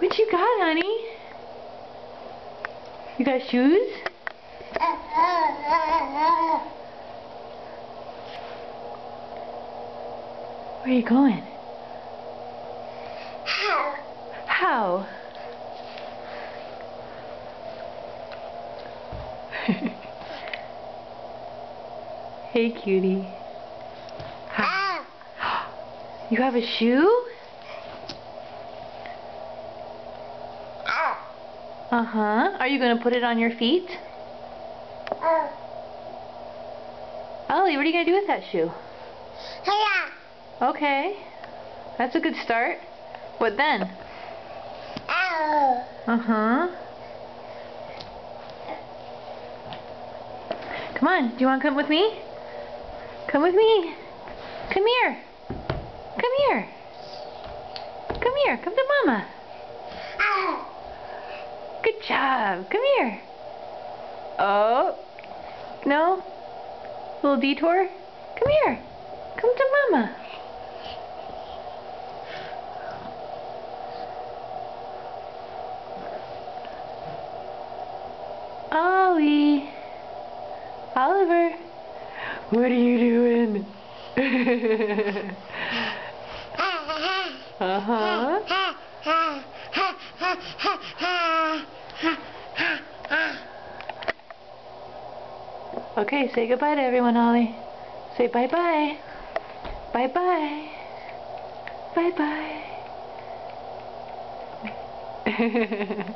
What you got, honey? You got shoes? Where are you going? How? Hey, cutie. You have a shoe? Uh-huh. Are you going to put it on your feet? Ollie, what are you going to do with that shoe? Okay. That's a good start. What then? Uh-huh. Come on. Do you want to come with me? Come with me. Come here. Come here. Come here. Come to Mama. Good job. Come here. Oh. No? Little detour? Come here. Come to Mama. Ollie. Oliver. What are you doing? Uh-huh. Okay, say goodbye to everyone, Ollie. Say bye-bye. Bye-bye. Bye-bye.